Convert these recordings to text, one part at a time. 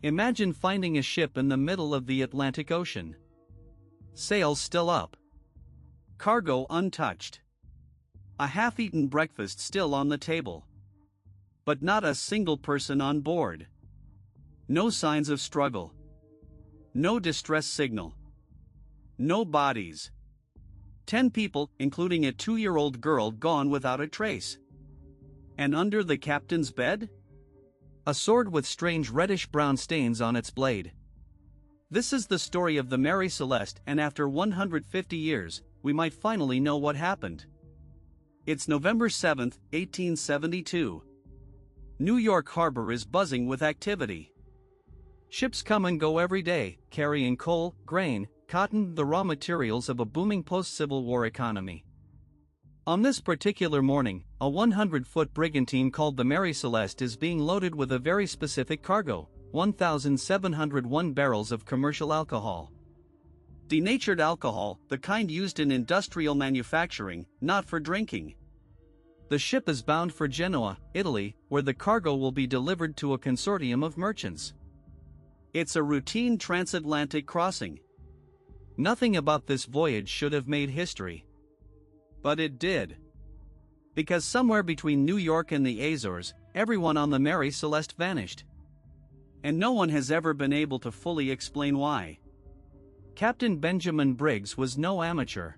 Imagine finding a ship in the middle of the Atlantic Ocean. Sails still up. Cargo untouched. A half-eaten breakfast still on the table. But not a single person on board. No signs of struggle. No distress signal. No bodies. 10 people, including a 2-year-old girl, gone without a trace. And under the captain's bed? A sword with strange reddish-brown stains on its blade. This is the story of the Mary Celeste, and after 150 years, we might finally know what happened. It's November 7, 1872. New York Harbor is buzzing with activity. Ships come and go every day, carrying coal, grain, cotton, the raw materials of a booming post-Civil War economy. On this particular morning, a 100-foot brigantine called the Mary Celeste is being loaded with a very specific cargo, 1,701 barrels of commercial alcohol. Denatured alcohol, the kind used in industrial manufacturing, not for drinking. The ship is bound for Genoa, Italy, where the cargo will be delivered to a consortium of merchants. It's a routine transatlantic crossing. Nothing about this voyage should have made history. But it did. Because somewhere between New York and the Azores, everyone on the Mary Celeste vanished. And no one has ever been able to fully explain why. Captain Benjamin Briggs was no amateur.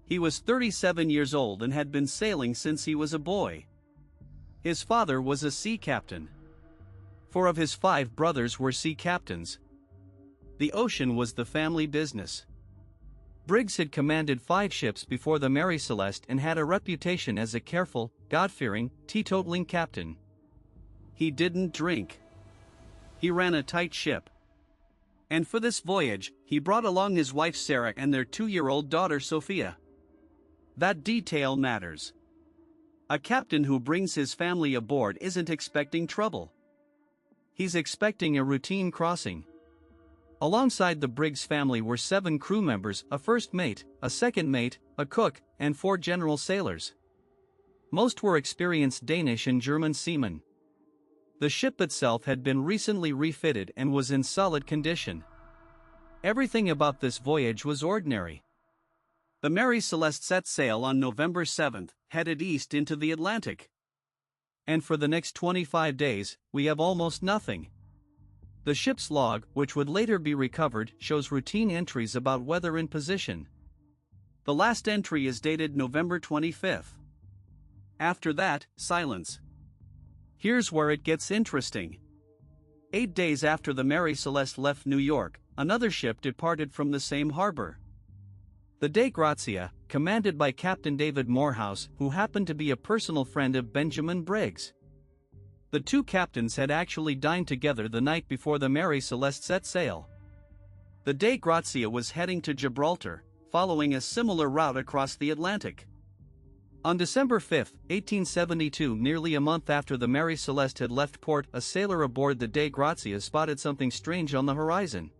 He was 37 years old and had been sailing since he was a boy. His father was a sea captain. 4 of his 5 brothers were sea captains. The ocean was the family business. Briggs had commanded 5 ships before the Mary Celeste and had a reputation as a careful, God-fearing, teetotaling captain. He didn't drink. He ran a tight ship. And for this voyage, he brought along his wife Sarah and their 2-year-old daughter Sophia. That detail matters. A captain who brings his family aboard isn't expecting trouble. He's expecting a routine crossing. Alongside the Briggs family were 7 crew members, a first mate, a second mate, a cook, and 4 general sailors. Most were experienced Danish and German seamen. The ship itself had been recently refitted and was in solid condition. Everything about this voyage was ordinary. The Mary Celeste set sail on November 7th, headed east into the Atlantic. And for the next 25 days, we have almost nothing. The ship's log, which would later be recovered, shows routine entries about weather and position. The last entry is dated November 25th. After that, silence. Here's where it gets interesting. 8 days after the Mary Celeste left New York, another ship departed from the same harbor. The Dei Grazia, commanded by Captain David Morehouse, who happened to be a personal friend of Benjamin Briggs. The 2 captains had actually dined together the night before the Mary Celeste set sail. The Dei Grazia was heading to Gibraltar, following a similar route across the Atlantic. On December 5, 1872, nearly a month after the Mary Celeste had left port, a sailor aboard the Dei Grazia spotted something strange on the horizon.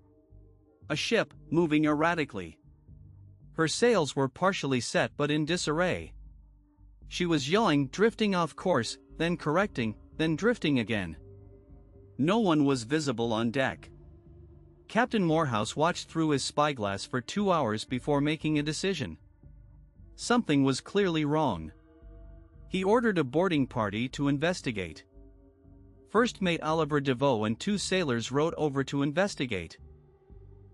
A ship, moving erratically. Her sails were partially set but in disarray. She was yawing, drifting off course, then correcting, then drifting again. No one was visible on deck. Captain Morehouse watched through his spyglass for 2 hours before making a decision. Something was clearly wrong. He ordered a boarding party to investigate. First Mate Oliver DeVoe and 2 sailors rowed over to investigate.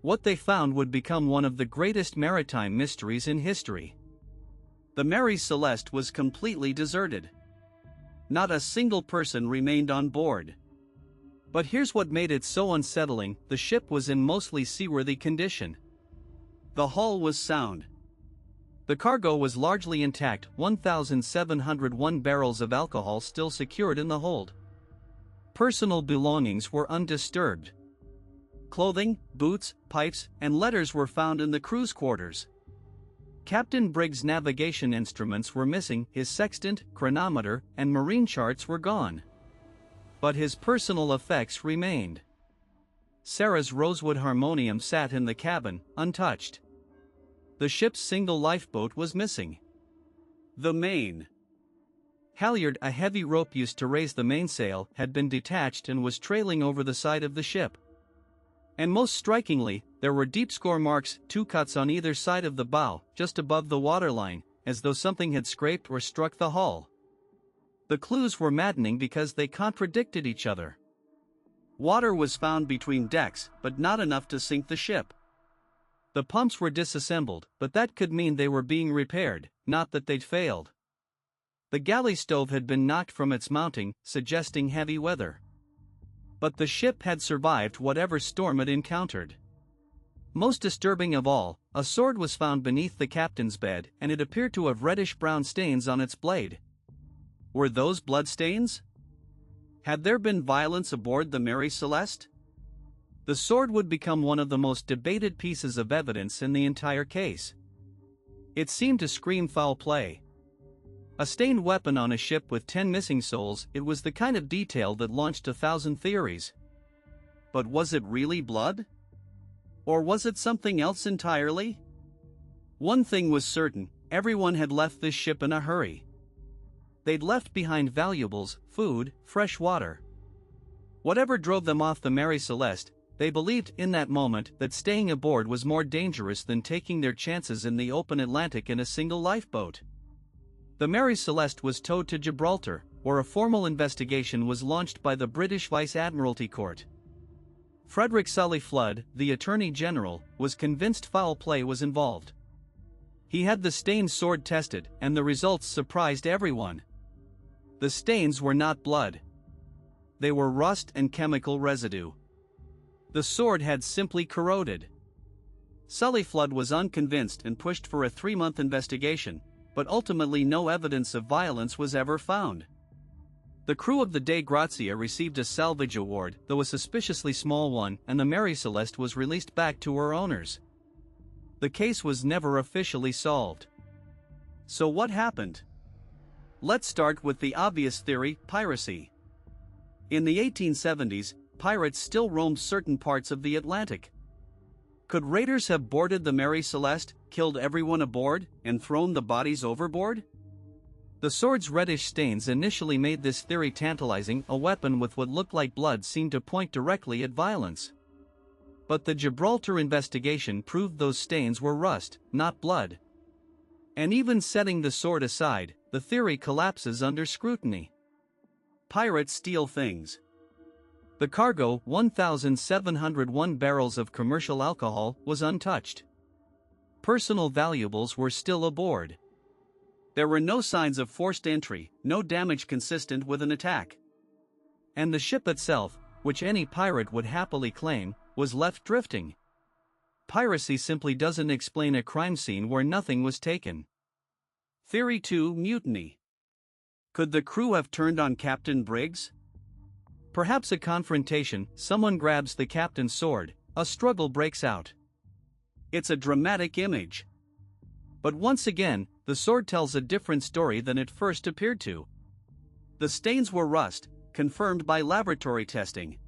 What they found would become one of the greatest maritime mysteries in history. The Mary Celeste was completely deserted. Not a single person remained on board. But here's what made it so unsettling: the ship was in mostly seaworthy condition. The hull was sound. The cargo was largely intact, 1,701 barrels of alcohol still secured in the hold. Personal belongings were undisturbed. Clothing, boots, pipes, and letters were found in the crew's quarters. Captain Briggs' navigation instruments were missing, his sextant, chronometer, and marine charts were gone. But his personal effects remained. Sarah's rosewood harmonium sat in the cabin, untouched. The ship's single lifeboat was missing. The main halyard, a heavy rope used to raise the mainsail, had been detached and was trailing over the side of the ship. And most strikingly, there were deep score marks, 2 cuts on either side of the bow, just above the waterline, as though something had scraped or struck the hull. The clues were maddening because they contradicted each other. Water was found between decks, but not enough to sink the ship. The pumps were disassembled, but that could mean they were being repaired, not that they'd failed. The galley stove had been knocked from its mounting, suggesting heavy weather. But the ship had survived whatever storm it encountered. Most disturbing of all, a sword was found beneath the captain's bed, and it appeared to have reddish-brown stains on its blade. Were those bloodstains? Had there been violence aboard the Mary Celeste? The sword would become one of the most debated pieces of evidence in the entire case. It seemed to scream foul play. A stained weapon on a ship with 10 missing souls, it was the kind of detail that launched 1,000 theories. But was it really blood? Or was it something else entirely? One thing was certain, everyone had left this ship in a hurry. They'd left behind valuables, food, fresh water. Whatever drove them off the Mary Celeste, they believed in that moment that staying aboard was more dangerous than taking their chances in the open Atlantic in a single lifeboat. The Mary Celeste was towed to Gibraltar, where a formal investigation was launched by the British Vice Admiralty Court. Frederick Sully Flood, the Attorney General, was convinced foul play was involved. He had the stained sword tested, and the results surprised everyone. The stains were not blood. They were rust and chemical residue. The sword had simply corroded. Sully Flood was unconvinced and pushed for a 3-month investigation, but ultimately no evidence of violence was ever found. The crew of the Dei Grazia received a salvage award, though a suspiciously small one, and the Mary Celeste was released back to her owners. The case was never officially solved. So what happened? Let's start with the obvious theory, piracy. In the 1870s, pirates still roamed certain parts of the Atlantic. Could raiders have boarded the Mary Celeste, killed everyone aboard, and thrown the bodies overboard? The sword's reddish stains initially made this theory tantalizing. A weapon with what looked like blood seemed to point directly at violence. But the Gibraltar investigation proved those stains were rust, not blood. And even setting the sword aside, the theory collapses under scrutiny. Pirates steal things. The cargo, 1,701 barrels of commercial alcohol, was untouched. Personal valuables were still aboard. There were no signs of forced entry, no damage consistent with an attack. And the ship itself, which any pirate would happily claim, was left drifting. Piracy simply doesn't explain a crime scene where nothing was taken. Theory 2: Mutiny. Could the crew have turned on Captain Briggs? Perhaps a confrontation, someone grabs the captain's sword, a struggle breaks out. It's a dramatic image. But once again, the sword tells a different story than it first appeared to. The stains were rust, confirmed by laboratory testing.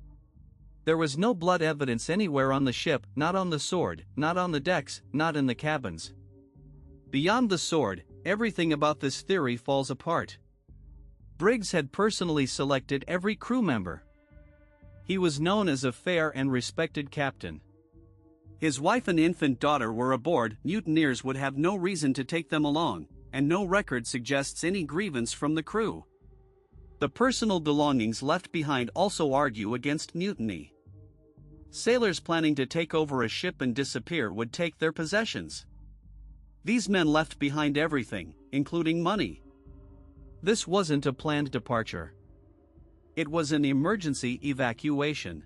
There was no blood evidence anywhere on the ship, not on the sword, not on the decks, not in the cabins. Beyond the sword, everything about this theory falls apart. Briggs had personally selected every crew member. He was known as a fair and respected captain. His wife and infant daughter were aboard. Mutineers would have no reason to take them along, and no record suggests any grievance from the crew. The personal belongings left behind also argue against mutiny. Sailors planning to take over a ship and disappear would take their possessions. These men left behind everything, including money. This wasn't a planned departure. It was an emergency evacuation.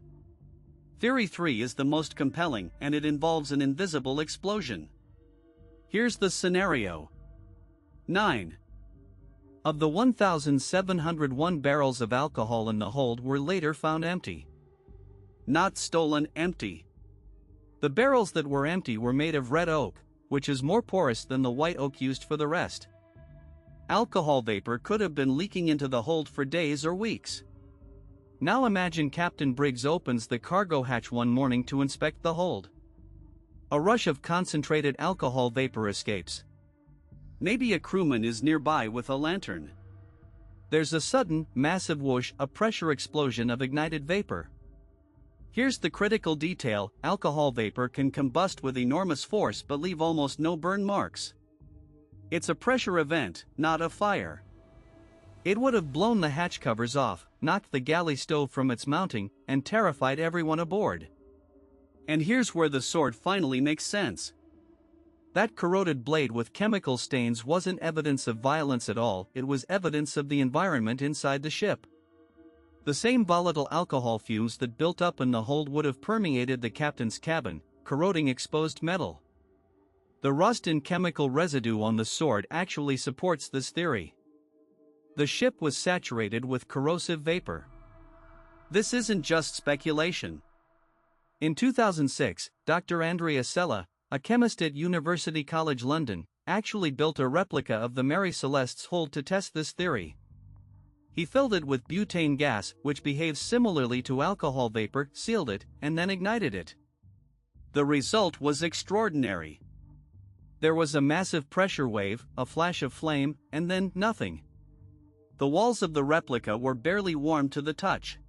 Theory 3 is the most compelling, and it involves an invisible explosion. Here's the scenario. 9. Of the 1,701 barrels of alcohol in the hold were later found empty. Not stolen, empty. The barrels that were empty were made of red oak, which is more porous than the white oak used for the rest. Alcohol vapor could have been leaking into the hold for days or weeks. Now imagine Captain Briggs opens the cargo hatch one morning to inspect the hold. A rush of concentrated alcohol vapor escapes. Maybe a crewman is nearby with a lantern. There's a sudden, massive whoosh, a pressure explosion of ignited vapor. Here's the critical detail: alcohol vapor can combust with enormous force but leave almost no burn marks. It's a pressure event, not a fire. It would have blown the hatch covers off, knocked the galley stove from its mounting, and terrified everyone aboard. And here's where the sword finally makes sense. That corroded blade with chemical stains wasn't evidence of violence at all, it was evidence of the environment inside the ship. The same volatile alcohol fumes that built up in the hold would have permeated the captain's cabin, corroding exposed metal. The rust and chemical residue on the sword actually supports this theory. The ship was saturated with corrosive vapor. This isn't just speculation. In 2006, Dr. Andrea Sella, a chemist at University College London, actually built a replica of the Mary Celeste's hold to test this theory. He filled it with butane gas, which behaves similarly to alcohol vapor, sealed it, and then ignited it. The result was extraordinary. There was a massive pressure wave, a flash of flame, and then nothing. The walls of the replica were barely warm to the touch.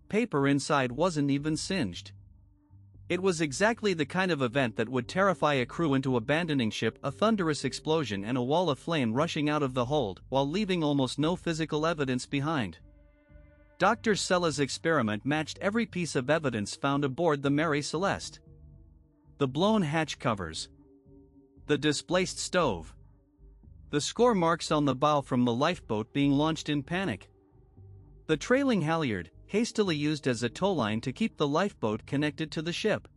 Paper inside wasn't even singed. It was exactly the kind of event that would terrify a crew into abandoning ship: a thunderous explosion and a wall of flame rushing out of the hold, while leaving almost no physical evidence behind. Dr. Sella's experiment matched every piece of evidence found aboard the Mary Celeste. The blown hatch covers. The displaced stove. The score marks on the bow from the lifeboat being launched in panic. The trailing halyard, hastily used as a towline to keep the lifeboat connected to the ship.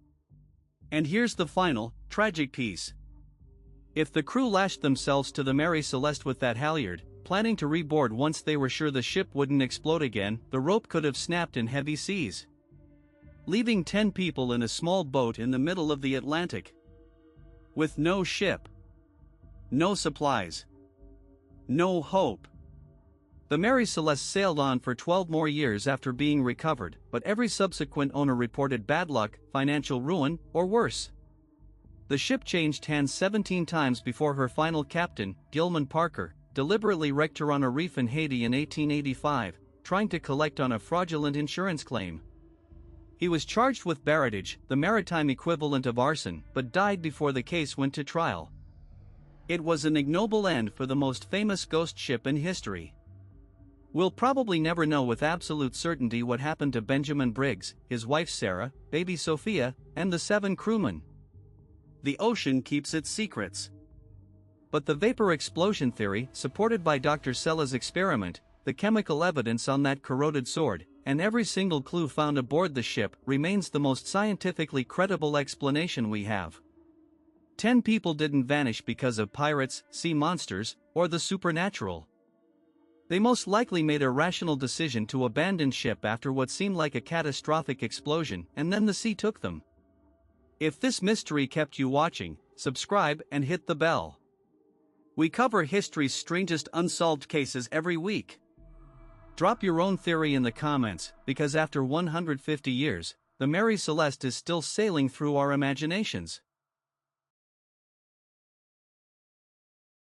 And here's the final, tragic piece. If the crew lashed themselves to the Mary Celeste with that halyard, planning to reboard once they were sure the ship wouldn't explode again, the rope could have snapped in heavy seas, leaving 10 people in a small boat in the middle of the Atlantic. With no ship, no supplies, no hope. The Mary Celeste sailed on for 12 more years after being recovered, but every subsequent owner reported bad luck, financial ruin, or worse. The ship changed hands 17 times before her final captain, Gilman Parker, deliberately wrecked her on a reef in Haiti in 1885, trying to collect on a fraudulent insurance claim. He was charged with barratage, the maritime equivalent of arson, but died before the case went to trial. It was an ignoble end for the most famous ghost ship in history. We'll probably never know with absolute certainty what happened to Benjamin Briggs, his wife Sarah, baby Sophia, and the 7 crewmen. The ocean keeps its secrets. But the vapor explosion theory, supported by Dr. Sella's experiment, the chemical evidence on that corroded sword, and every single clue found aboard the ship, remains the most scientifically credible explanation we have. 10 people didn't vanish because of pirates, sea monsters, or the supernatural. They most likely made a rational decision to abandon ship after what seemed like a catastrophic explosion, and then the sea took them. If this mystery kept you watching, subscribe and hit the bell. We cover history's strangest unsolved cases every week. Drop your own theory in the comments, because after 150 years, the Mary Celeste is still sailing through our imaginations.